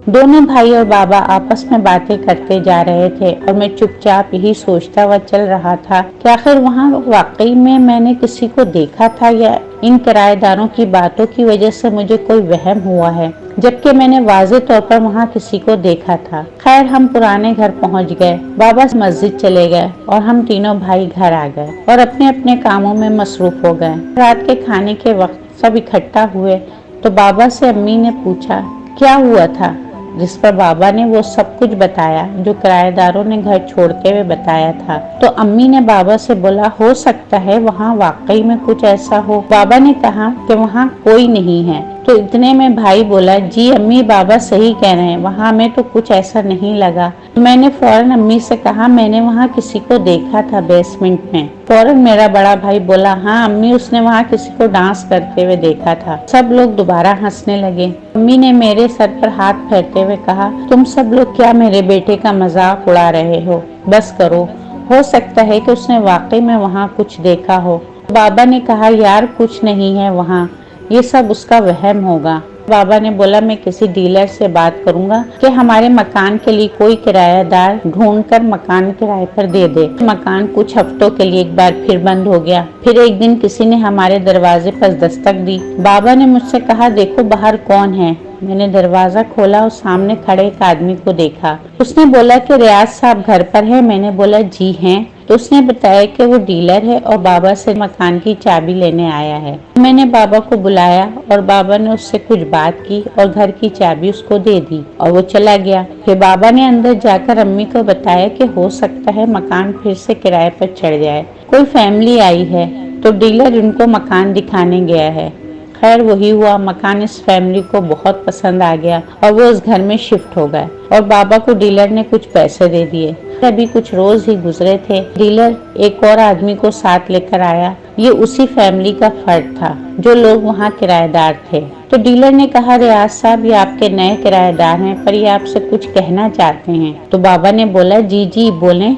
दोनों भाई और बाबा आपस में बातें करते जा रहे थे और मैं चुपचाप यही सोचता हुआ चल रहा था कि आखिर वहाँ वाकई में मैंने किसी को देखा था या इन किराएदारों की बातों की वजह से मुझे कोई वहम हुआ है, जबकि मैंने वाज़े तौर पर वहाँ किसी को देखा था। खैर, हम पुराने घर पहुँच गए, बाबा मस्जिद चले गए और हम तीनों भाई घर आ गए और अपने अपने कामों में मसरूफ हो गए। रात के खाने के वक्त सब इकट्ठा हुए तो बाबा से अम्मी ने पूछा क्या हुआ था, जिस पर बाबा ने वो सब कुछ बताया जो किराएदारों ने घर छोड़ते हुए बताया था। तो अम्मी ने बाबा से बोला हो सकता है वहाँ वाकई में कुछ ऐसा हो। बाबा ने कहा कि वहाँ कोई नहीं है। तो इतने में भाई बोला जी अम्मी, बाबा सही कह रहे हैं, वहाँ हमें तो कुछ ऐसा नहीं लगा। तो मैंने फौरन अम्मी से कहा मैंने वहाँ किसी को देखा था बेसमेंट में। फौरन मेरा बड़ा भाई बोला हाँ अम्मी, उसने वहाँ किसी को डांस करते हुए देखा था। सब लोग दोबारा हंसने लगे। अम्मी ने मेरे सर पर हाथ फेरते हुए कहा तुम सब लोग क्या मेरे बेटे का मजाक उड़ा रहे हो, बस करो, हो सकता है कि उसने वाकई में वहाँ कुछ देखा हो। बाबा ने कहा यार कुछ नहीं है वहाँ, ये सब उसका वहम होगा। बाबा ने बोला मैं किसी डीलर से बात करूंगा कि हमारे मकान के लिए कोई किराएदार ढूंढकर मकान किराए पर दे दे। मकान कुछ हफ्तों के लिए एक बार फिर बंद हो गया। फिर एक दिन किसी ने हमारे दरवाजे पर दस्तक दी। बाबा ने मुझसे कहा देखो बाहर कौन है। मैंने दरवाजा खोला और सामने खड़े एक आदमी को देखा। उसने बोला कि रियाज साहब घर पर है। मैंने बोला जी हैं। तो उसने बताया कि वो डीलर है और बाबा से मकान की चाबी लेने आया है। मैंने बाबा को बुलाया और बाबा ने उससे कुछ बात की और घर की चाबी उसको दे दी और वो चला गया। फिर बाबा ने अंदर जाकर अम्मी को बताया कि हो सकता है मकान फिर से किराए पर चढ़ जाए, कोई फैमिली आई है तो डीलर उनको मकान दिखाने गया है। खैर वही हुआ, मकान इस फैमिली को बहुत पसंद आ गया और वो उस घर में शिफ्ट हो गए और बाबा को डीलर ने कुछ पैसे दे दिए। अभी कुछ रोज ही गुजरे थे, डीलर एक और आदमी को साथ लेकर आया। ये उसी फैमिली का फर्द था जो लोग वहाँ किराएदार थे। तो डीलर ने कहा रियाज साहब ये आपके नए किराएदार हैं पर ये आपसे कुछ कहना चाहते हैं। तो बाबा ने बोला जी जी बोलें।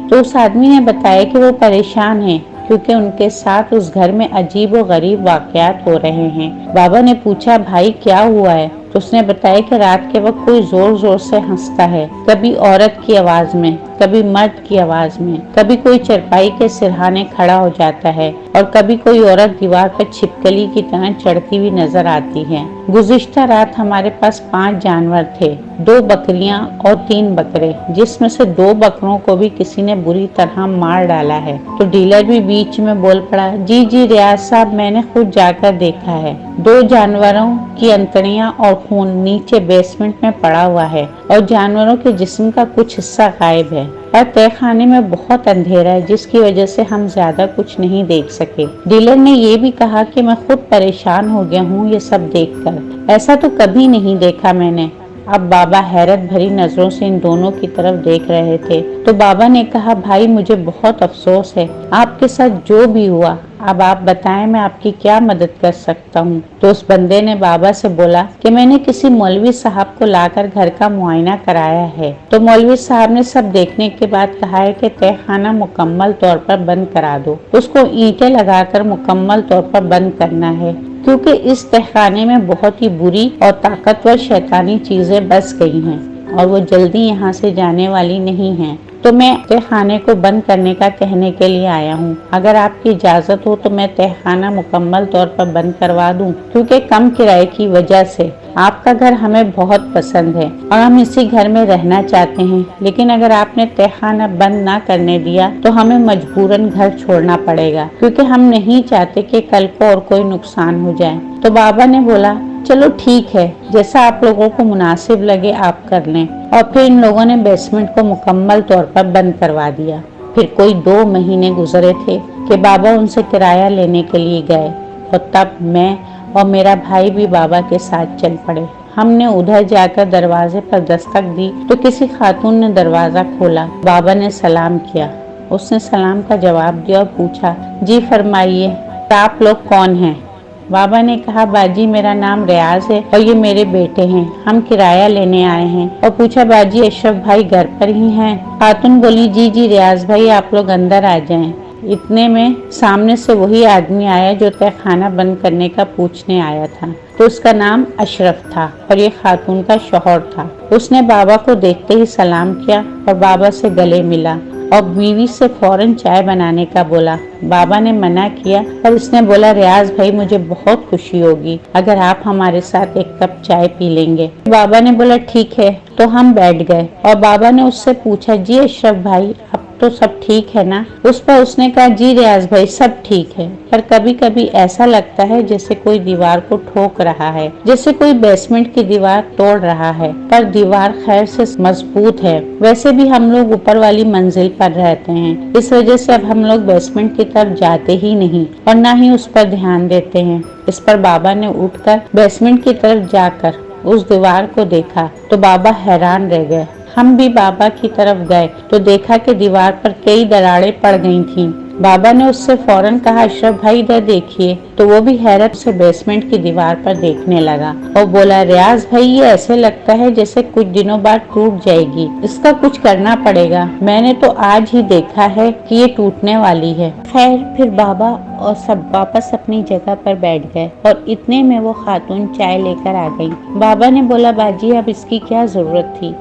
तो उस आदमी ने बताया कि वो परेशान है क्योंकि उनके साथ उस घर में अजीब और गरीब वाकयात हो रहे हैं। बाबा ने पूछा भाई क्या हुआ है। तो उसने बताया कि रात के वक्त कोई जोर जोर से हंसता है, कभी औरत की आवाज में, कभी मर्द की आवाज में, कभी कोई चरपाई के सिरहाने खड़ा हो जाता है और कभी कोई औरत दीवार पर छिपकली की तरह चढ़ती हुई नजर आती है। गुज़िश्ता रात हमारे पास 5 जानवर थे, 2 बकरियां और 3 बकरे, जिसमें से 2 बकरों को भी किसी ने बुरी तरह मार डाला है। तो डीलर भी बीच में बोल पड़ा जी जी रियाज साहब मैंने खुद जाकर देखा है, 2 जानवरों की अंतड़ियां और खून नीचे बेसमेंट में पड़ा हुआ है और जानवरों के जिस्म का कुछ हिस्सा गायब है और तहखाने में बहुत अंधेरा है जिसकी वजह से हम ज्यादा कुछ नहीं देख सके। डीलर ने ये भी कहा कि मैं खुद परेशान हो गया हूँ ये सब देखकर, ऐसा तो कभी नहीं देखा मैंने। अब बाबा हैरत भरी नजरों से इन दोनों की तरफ देख रहे थे। तो बाबा ने कहा भाई मुझे बहुत अफसोस है आपके साथ जो भी हुआ, अब आप बताएं मैं आपकी क्या मदद कर सकता हूँ। तो उस बंदे ने बाबा से बोला कि मैंने किसी मौलवी साहब को लाकर घर का मुआयना कराया है। तो मौलवी साहब ने सब देखने के बाद कहा है कि तहखाना मुकम्मल तौर पर बंद करा दो, उसको ईंटें लगाकर मुकम्मल तौर पर बंद करना है क्योंकि इस तहखाने में बहुत ही बुरी और ताकतवर शैतानी चीजें बस गई हैं और वो जल्दी यहाँ से जाने वाली नहीं हैं। तो मैं तहखाने को बंद करने का कहने के लिए आया हूँ। अगर आपकी इजाज़त हो तो मैं तहखाना मुकम्मल तौर पर बंद करवा दूँ क्योंकि कम किराए की वजह से आपका घर हमें बहुत पसंद है और हम इसी घर में रहना चाहते हैं। लेकिन अगर आपने तहखाना बंद ना करने दिया तो हमें मजबूरन घर छोड़ना पड़ेगा क्योंकि हम नहीं चाहते कि कल को और कोई नुकसान हो जाए। तो बाबा ने बोला चलो ठीक है, जैसा आप लोगों को मुनासिब लगे आप कर लें। और फिर इन लोगों ने बेसमेंट को मुकम्मल तौर पर बंद करवा दिया। फिर कोई 2 महीने गुजरे थे कि बाबा उनसे किराया लेने के लिए गए और तब मैं और मेरा भाई भी बाबा के साथ चल पड़े। हमने उधर जाकर दरवाजे पर दस्तक दी तो किसी खातून ने दरवाजा खोला। बाबा ने सलाम किया, उसने सलाम का जवाब दिया और पूछा जी फरमाइए आप लोग कौन हैं। बाबा ने कहा बाजी मेरा नाम रियाज है और ये मेरे बेटे हैं, हम किराया लेने आए हैं। और पूछा बाजी अशरफ भाई घर पर ही हैं। खातून बोली जी जी रियाज भाई आप लोग अंदर आ जाएं। इतने में सामने से वही आदमी आया जो तय खाना बंद करने का पूछने आया था। तो उसका नाम अशरफ था और ये खातून का शौहर था। उसने बाबा को देखते ही सलाम किया और बाबा से गले मिला और बीवी से फौरन चाय बनाने का बोला। बाबा ने मना किया और उसने बोला, रियाज भाई मुझे बहुत खुशी होगी अगर आप हमारे साथ एक कप चाय पी लेंगे। बाबा ने बोला ठीक है। तो हम बैठ गए और बाबा ने उससे पूछा, जी अशरफ भाई अब तो सब ठीक है ना? उस पर उसने कहा, जी रियाज भाई सब ठीक है, पर कभी कभी ऐसा लगता है जैसे कोई दीवार को ठोक रहा है, जैसे कोई बेसमेंट की दीवार तोड़ रहा है, पर दीवार खैर से मजबूत है। वैसे भी हम लोग ऊपर वाली मंजिल पर रहते हैं, इस वजह से अब हम लोग बेसमेंट की तरफ जाते ही नहीं और न ही उस पर ध्यान देते हैं। इस पर बाबा ने उठकर बेसमेंट की तरफ जाकर उस दीवार को देखा तो बाबा हैरान रह गए। हम भी बाबा की तरफ गए तो देखा कि दीवार पर कई दरारें पड़ गई थीं। बाबा ने उससे फौरन कहा, अशरफ भाई इधर देखिए। तो वो भी हैरत से बेसमेंट की दीवार पर देखने लगा और बोला, रियाज भाई ये ऐसे लगता है जैसे कुछ दिनों बाद टूट जाएगी, इसका कुछ करना पड़ेगा। मैंने तो आज ही देखा है कि ये टूटने वाली है। खैर फिर बाबा और सब वापस अपनी जगह पर बैठ गए और इतने में वो खातून चाय लेकर आ गई। बाबा ने बोला, बाजी अब इसकी क्या जरूरत थी,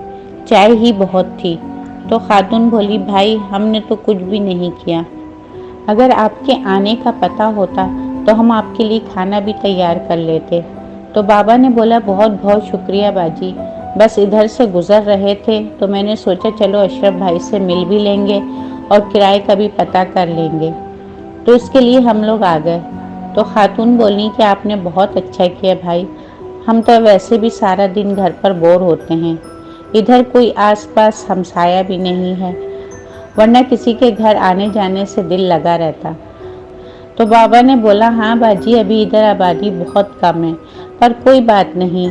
चाय ही बहुत थी। तो खातून बोली, भाई हमने तो कुछ भी नहीं किया, अगर आपके आने का पता होता तो हम आपके लिए खाना भी तैयार कर लेते। तो बाबा ने बोला, बहुत बहुत शुक्रिया बाजी, बस इधर से गुजर रहे थे तो मैंने सोचा चलो अशरफ भाई से मिल भी लेंगे और किराए का भी पता कर लेंगे, तो इसके लिए हम लोग आ गए। तो खातून बोली कि आपने बहुत अच्छा किया भाई, हम तो वैसे भी सारा दिन घर पर बोर होते हैं, इधर कोई आसपास हमसाया भी नहीं है, वरना किसी के घर आने जाने से दिल लगा रहता। तो बाबा ने बोला, हाँ बाजी अभी इधर आबादी बहुत कम है, पर कोई बात नहीं,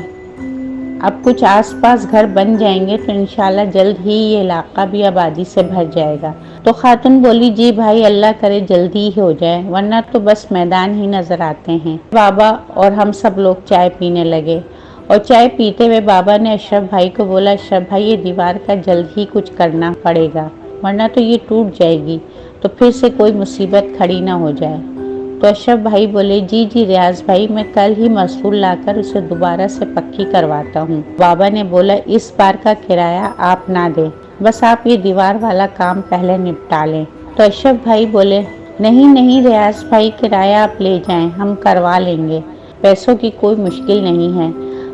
अब कुछ आसपास घर बन जाएंगे तो इंशाल्लाह जल्द ही ये इलाका भी आबादी से भर जाएगा। तो खातून बोली, जी भाई अल्लाह करे जल्दी ही हो जाए, वरना तो बस मैदान ही नजर आते हैं। बाबा और हम सब लोग चाय पीने लगे और चाय पीते हुए बाबा ने अशरफ भाई को बोला, अशरफ भाई ये दीवार का जल्द ही कुछ करना पड़ेगा, वरना तो ये टूट जाएगी, तो फिर से कोई मुसीबत खड़ी ना हो जाए। तो अशरफ भाई बोले, जी जी रियाज भाई मैं कल ही मजदूर लाकर उसे दोबारा से पक्की करवाता हूँ। बाबा ने बोला, इस बार का किराया आप ना दें, बस आप ये दीवार वाला काम पहले निपटा लें। तो अशरफ भाई बोले, नहीं नहीं रियाज भाई किराया आप ले जाएं, हम करवा लेंगे, पैसों की कोई मुश्किल नहीं है।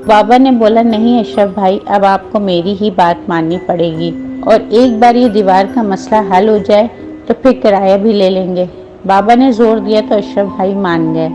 बाबा ने बोला, नहीं अशरफ भाई अब आपको मेरी ही बात माननी पड़ेगी और एक बार ये दीवार का मसला हल हो जाए तो फिर किराया भी ले लेंगे। बाबा ने जोर दिया तो अशरफ भाई मान गए।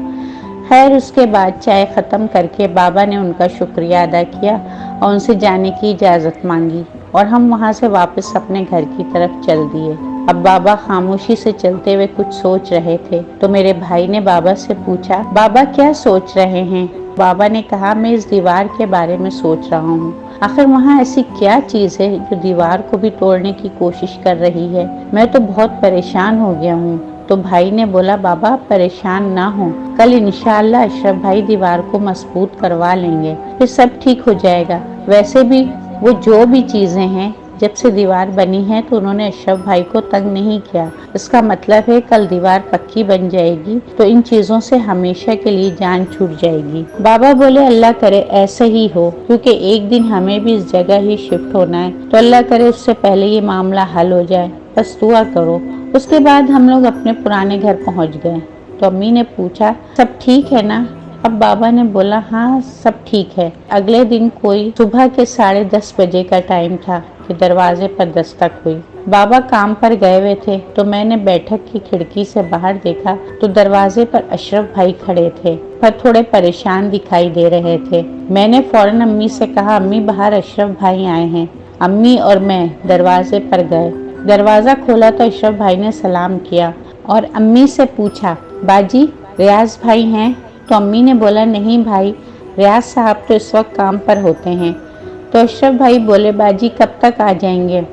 खैर उसके बाद चाय ख़त्म करके बाबा ने उनका शुक्रिया अदा किया और उनसे जाने की इजाज़त मांगी और हम वहाँ से वापस अपने घर की तरफ चल दिए। अब बाबा खामोशी से चलते हुए कुछ सोच रहे थे तो मेरे भाई ने बाबा से पूछा, बाबा क्या सोच रहे हैं? बाबा ने कहा, मैं इस दीवार के बारे में सोच रहा हूँ, आखिर वहाँ ऐसी क्या चीज़ है जो दीवार को भी तोड़ने की कोशिश कर रही है, मैं तो बहुत परेशान हो गया हूँ। तो भाई ने बोला, बाबा परेशान ना हो, कल इंशाअल्लाह अशरफ भाई दीवार को मजबूत करवा लेंगे, फिर सब ठीक हो जाएगा। वैसे भी वो जो भी चीज़ें हैं जब से दीवार बनी है तो उन्होंने अशरफ भाई को तंग नहीं किया, इसका मतलब है कल दीवार पक्की बन जाएगी तो इन चीज़ों से हमेशा के लिए जान छूट जाएगी। बाबा बोले, अल्लाह करे ऐसे ही हो, क्योंकि एक दिन हमें भी इस जगह ही शिफ्ट होना है, तो अल्लाह करे उससे पहले ये मामला हल हो जाए, बस दुआ करो। उसके बाद हम लोग अपने पुराने घर पहुँच गए तो अम्मी ने पूछा, सब ठीक है ना? अब बाबा ने बोला, हाँ सब ठीक है। अगले दिन कोई सुबह के 10:30 बजे का टाइम था कि दरवाजे पर दस्तक हुई। बाबा काम पर गए हुए थे तो मैंने बैठक की खिड़की से बाहर देखा तो दरवाजे पर अशरफ भाई खड़े थे, पर थोड़े परेशान दिखाई दे रहे थे। मैंने फौरन अम्मी से कहा, अम्मी बाहर अशरफ भाई आए हैं। अम्मी और मैं दरवाजे पर गए, दरवाज़ा खोला तो अशरफ भाई ने सलाम किया और अम्मी से पूछा, बाजी रियाज भाई हैं? तो अम्मी ने बोला, नहीं भाई, रियाज साहब तो इस वक्त काम पर होते हैं। तो अशरफ भाई बोले, बाजी कब तक आ जाएंगे?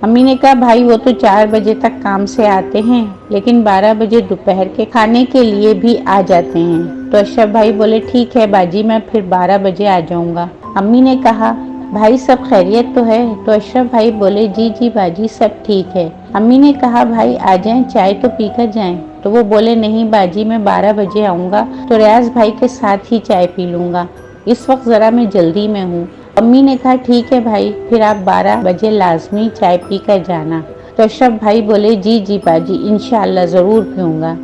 अम्मी ने कहा, भाई वो तो 4 बजे तक काम से आते हैं, लेकिन 12 बजे दोपहर के खाने के लिए भी आ जाते हैं। तो अशरफ भाई बोले, ठीक है बाजी मैं फिर 12 बजे आ जाऊंगा। अम्मी ने कहा, भाई सब खैरियत तो है? तो अशरफ भाई बोले, जी जी बाजी सब ठीक है, अम्मी ने कहा भाई आ जाएं, चाय तो पी कर जाएं। तो वो बोले नहीं बाजी, मैं 12 बजे आऊँगा तो रियाज भाई के साथ ही चाय पी लूँगा, इस वक्त ज़रा मैं जल्दी में हूँ। अम्मी ने कहा ठीक है भाई, फिर आप 12 बजे लाजमी चाय पी कर जाना। तो अशरफ भाई बोले जी जी बाजी, इंशाअल्लाह ज़रूर पीऊँगा।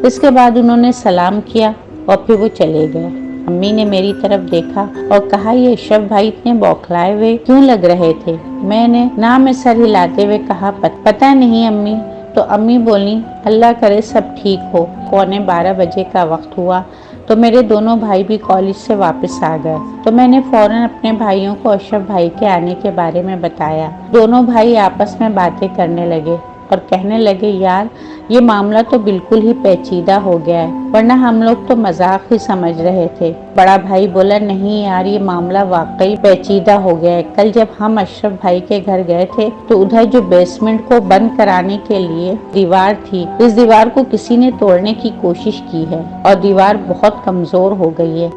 इसके बाद उन्होंने सलाम किया और फिर वो चले गए। अम्मी ने मेरी तरफ देखा और कहा ये अशरफ भाई इतने बौखलाए हुए क्यों लग रहे थे। मैंने ना में सर हिलाते हुए कहा पता नहीं अम्मी। तो अम्मी बोली अल्लाह करे सब ठीक हो। 11:45 बजे का वक्त हुआ तो मेरे दोनों भाई भी कॉलेज से वापस आ गए। तो मैंने फौरन अपने भाइयों को अशरफ भाई के आने के बारे में बताया। दोनों भाई आपस में बातें करने लगे और कहने लगे यार ये मामला तो बिल्कुल ही पेचीदा हो गया है, वरना हम लोग तो मजाक ही समझ रहे थे। बड़ा भाई बोला नहीं यार ये मामला वाकई पेचीदा हो गया है। कल जब हम अशरफ भाई के घर गए थे तो उधर जो बेसमेंट को बंद कराने के लिए दीवार थी, इस दीवार को किसी ने तोड़ने की कोशिश की है और दीवार बहुत कमजोर हो गई है।